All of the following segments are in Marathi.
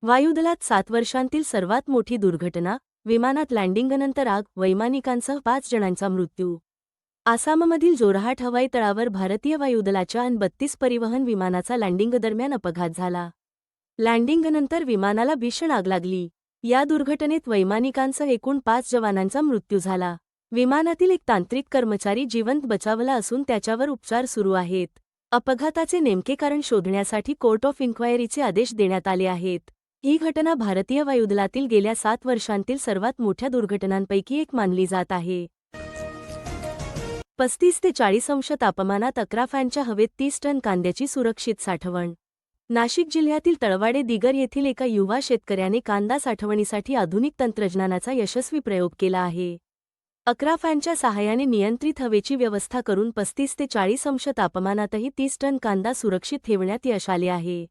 वायुदलात 7 वर्षांतील सर्वात मोठी दुर्घटना, विमानात लँडिंगनंतर आग, वैमानिकांसह 5 जणांचा मृत्यू. आसाममधील जोरहाट हवाई तळावर भारतीय वायुदलाच्या AN-32 परिवहन विमानाचा लँडिंगदरम्यान अपघात झाला. लँडिंगनंतर विमानाला भीषण आग लागली. या दुर्घटनेत वैमानिकांसह एकूण 5 जवानांचा मृत्यू झाला. विमानातील एक तांत्रिक कर्मचारी जिवंत बचावला असून त्याच्यावर उपचार सुरू आहेत. अपघाताचे नेमके कारण शोधण्यासाठी कोर्ट ऑफ इन्क्वायरीचे आदेश देण्यात आले आहेत. ही घटना भारतीय वायुदलातील गेल्या 7 वर्षांतील सर्वात मोठ्या दुर्घटनांपैकी एक मानली जात आहे. 35 ते 40 अंश तापमानात 11 फॅनच्या हवेत 30 टन कांद्याची सुरक्षित साठवण. नाशिक जिल्ह्यातील तळवाडे दिगर येथील एका युवा शेतकऱ्याने कांदा साठवणीसाठी आधुनिक तंत्रज्ञानाचा यशस्वी प्रयोग केला आहे. 11 फॅनच्या सहाय्याने नियंत्रित हवेची व्यवस्था करून 35 ते 40 अंश तापमानातही 30 टन कांदा सुरक्षित ठेवण्यात यश आले आहे.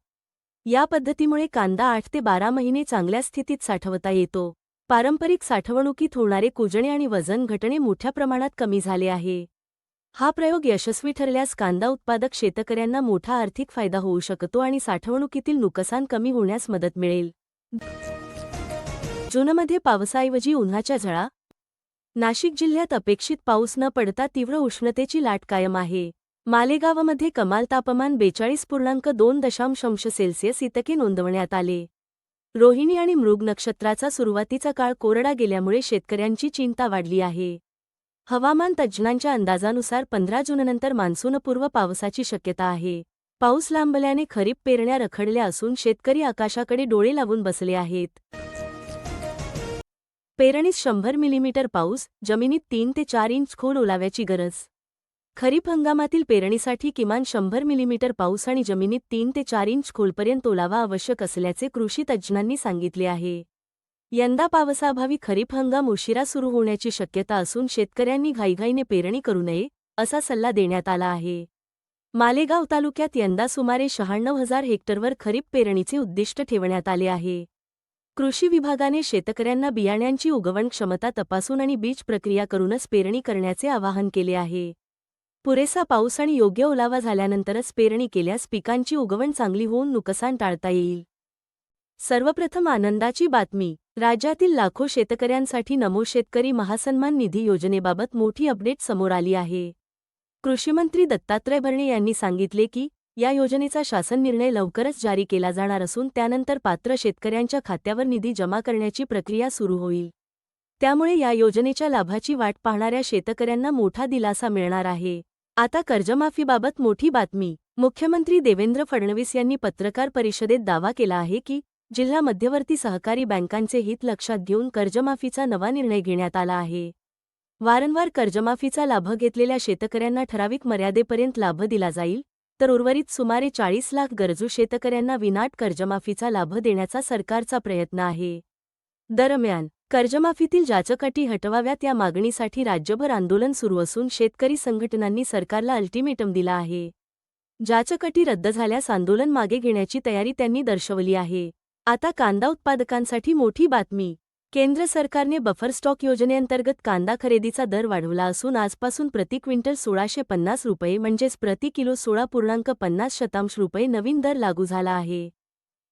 या पद्धतीमुळे कांदा 8 ते 12 महिने चांगल्या स्थितीत साठवता येतो. पारंपरिक साठवणुकीत होणारे कुजणे आणि वजन घटणे मोठ्या प्रमाणात कमी झाले आहे. हा प्रयोग यशस्वी ठरल्यास कांदा उत्पादक शेतकऱ्यांना मोठा आर्थिक फायदा होऊ शकतो आणि साठवणुकीतील नुकसान कमी होण्यास मदत मिळेल. जूनमध्ये पावसाऐवजी उन्हाच्या झळा. नाशिक जिल्ह्यात अपेक्षित पाऊस न पडता तीव्र उष्णतेची लाट कायम आहे. मालेगावमध्ये कमाल तापमान 42.2 इतके नोंदवण्यात आले. रोहिणी आणि मृग नक्षत्राचा सुरुवातीचा काळ कोरडा गेल्यामुळे शेतकऱ्यांची चिंता वाढली आहे. हवामान तज्ज्ञांच्या अंदाजानुसार 15 जूननंतर मान्सूनपूर्व पावसाची शक्यता आहे. पाऊस लांबल्याने खरीप पेरण्या रखडल्या असून शेतकरी आकाशाकडे डोळे लावून बसले आहेत. पेरणीस 100 मिलीमीटर पाऊस, जमिनीत 3 ते 4 इंच खोल ओलाव्याची गरज. खरीप हंगामातील पेरणीसाठी किमान 100 मिलीमीटर पाऊस आणि जमिनीत 3 ते 4 इंच खोलपर्यंत ओलावा आवश्यक असल्याचे कृषी तज्ज्ञांनी सांगितले आहे. यंदा पावसाअभावी खरीप हंगाम उशिरा सुरू होण्याची शक्यता असून शेतकऱ्यांनी घाईघाईने पेरणी करू नये, असा सल्ला देण्यात आला आहे. मालेगाव तालुक्यात यंदा सुमारे 96,000 हेक्टरवर खरीप पेरणीचे उद्दिष्ट ठेवण्यात आले आहे. कृषी विभागाने शेतकऱ्यांना बियाण्यांची उगवण क्षमता तपासून आणि बीज प्रक्रिया करूनच पेरणी करण्याचे आवाहन केले आहे. पुरेसा पाऊस आणि योग्य ओलावा झाल्यानंतरच पेरणी केल्यास पिकांची उगवण चांगली होऊन नुकसान टाळता येईल. सर्वप्रथम आनंदाची बातमी. राज्यातील लाखो शेतकऱ्यांसाठी नमो शेतकरी महासन्मान निधी योजनेबाबत मोठी अपडेट समोर आली आहे. कृषीमंत्री दत्तात्रय भरणे यांनी सांगितले की, या योजनेचा शासन निर्णय लवकरच जारी केला जाणार असून त्यानंतर पात्र शेतकऱ्यांच्या खात्यावर निधी जमा करण्याची प्रक्रिया सुरू होईल. त्यामुळे या योजनेच्या लाभाची वाट पाहणाऱ्या शेतकऱ्यांना मोठा दिलासा मिळणार आहे. आता कर्जमाफीबाबत मोठी बातमी. मुख्यमंत्री देवेंद्र फडणवीस यांनी पत्रकार परिषदेत दावा केला आहे की, जिल्हा मध्यवर्ती सहकारी बँकांचे हित लक्षात घेऊन कर्जमाफीचा नवा निर्णय घेण्यात आला आहे. वारंवार कर्जमाफीचा लाभ घेतलेल्या शेतकऱ्यांना ठराविक मर्यादेपर्यंत लाभ दिला जाईल, तर उर्वरित सुमारे 40 लाख गरजू शेतकऱ्यांना विनाअट कर्जमाफीचा लाभ देण्याचा सरकारचा प्रयत्न आहे. दरम्यान, कर्जमाफीतील जाचक अटी हटवाव्यात या मागणीसाठी राज्यभर आंदोलन सुरू असून शेतकरी संघटनांनी सरकारला अल्टिमेटम दिला आहे. जाचक अटी रद्द झाल्यास आंदोलन मागे घेण्याची तयारी त्यांनी दर्शवली आहे. आता कांदा उत्पादकांसाठी मोठी बातमी. केंद्र सरकारने बफर स्टॉक योजनेअंतर्गत कांदा खरेदीचा दर वाढवला असून आजपासून प्रति क्विंटल 1650 रुपये म्हणजेच प्रति किलो 16.50 रुपये नवीन दर लागू झाला आहे.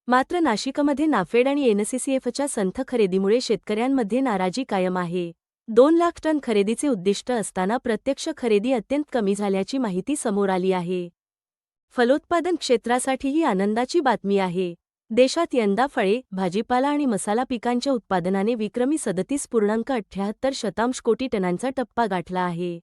मात्र नाशिकमध्ये नाफेड आणि एनसीसीएफच्या संथ खरेदीमुळे शेतकऱ्यांमध्ये नाराजी कायम आहे. 2 लाख टन खरेदीचे उद्दिष्ट असताना प्रत्यक्ष खरेदी अत्यंत कमी झाल्याची माहिती समोर आली आहे. फलोत्पादन क्षेत्रासाठीही आनंदाची बातमी आहे. देशात यंदा फळे, भाजीपाला आणि मसाला पिकांच्या उत्पादनाने विक्रमी 37.78 कोटी टनांचा टप्पा गाठला आहे.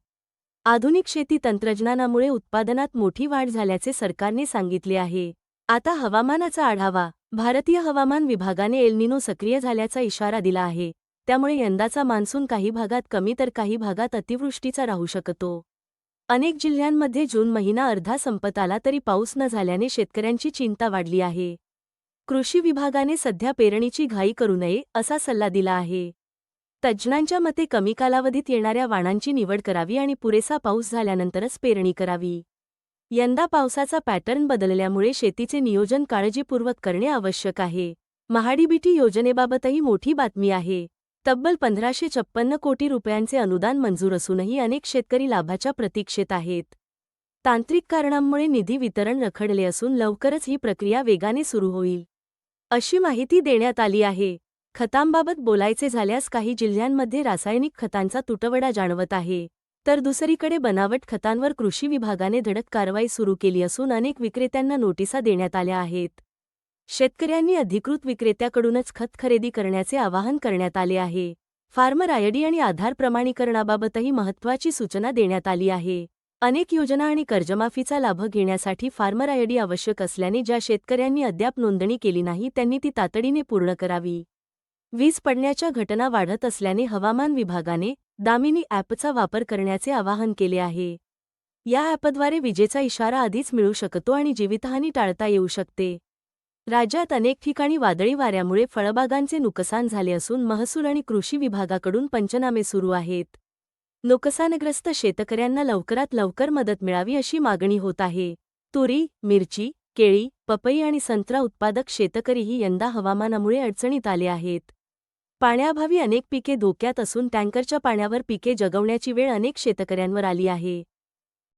आधुनिक शेती तंत्रज्ञानामुळे उत्पादनात मोठी वाढ झाल्याचे सरकारने सांगितले आहे. आता हवामानाचा आढावा. भारतीय हवामान विभागाने एल निनो सक्रिय झाल्याचा इशारा दिला आहे. त्यामुळे यंदाचा मान्सून काही भागात कमी तर काही भागात अतिवृष्टीचा राहू शकतो. अनेक जिल्ह्यांमध्ये जून महिना अर्धा संपत आला तरी पाऊस न झाल्याने शेतकऱ्यांची चिंता वाढली आहे. कृषी विभागाने सध्या पेरणीची घाई करू नये, असा सल्ला दिला आहे. तज्ज्ञांच्या मते कमी कालावधीत येणाऱ्या वाणांची निवड करावी आणि पुरेसा पाऊस झाल्यानंतरच पेरणी करावी. यंदा पावसाचा पॅटर्न बदलल्यामुळे शेतीचे नियोजन काळजीपूर्वक करणे आवश्यक आहे. महाडीबीटी योजनेबाबतही मोठी बातमी आहे. तब्बल 1556 कोटी रुपयांचे अनुदान मंजूर असूनही अनेक शेतकरी लाभाच्या प्रतीक्षेत आहेत. तांत्रिक कारणांमुळे निधी वितरण रखडले असून लवकरच ही प्रक्रिया वेगाने सुरू होईल. अशी माहिती देण्यात आली आहे. खतांबाबत बोलायचे झाल्यास काही जिल्ह्यांमध्ये रासायनिक खतांचा तुटवडा जाणवत आहे. तर दुसरीकडे बनावट खतांवर कृषी विभागाने धडक कारवाई सुरू केली असून अनेक विक्रेत्यांना नोटिसा देण्यात आल्या आहेत. शेतकऱ्यांनी अधिकृत विक्रेत्याकडूनच खत खरेदी करण्याचे आवाहन करण्यात आले आहे. फार्मर आयडी आणि आधार प्रमाणीकरणाबाबतही महत्त्वाची सूचना देण्यात आली आहे. अनेक योजना आणि कर्जमाफीचा लाभ घेण्यासाठी फार्मर आयडी आवश्यक असल्याने ज्या शेतकऱ्यांनी अद्याप नोंदणी केली नाही त्यांनी ती तातडीने पूर्ण करावी. वीज पडण्याच्या घटना वाढत असल्याने हवामान विभागाने दामिनी ॲपचा वापर करण्याचे आवाहन केले आहे. या ॲपद्वारे विजेचा इशारा आधीच मिळू शकतो आणि जीवितहानी टाळता येऊ शकते. राज्यात अनेक ठिकाणी वादळी वाऱ्यामुळे फळबागांचे नुकसान झाले असून महसूल आणि कृषी विभागाकडून पंचनामे सुरू आहेत. नुकसानग्रस्त शेतकऱ्यांना लवकरात लवकर मदत मिळावी अशी मागणी होत आहे. तुरी, मिरची, केळी, पपई आणि संत्रा उत्पादक शेतकरीही यंदा हवामानामुळे अडचणीत आले आहेत. पाण्याअभावी अनेक पिके धोक्यात असून टँकरच्या पाण्यावर पिके जगवण्याची वेळ अनेक शेतकऱ्यांवर आली आहे.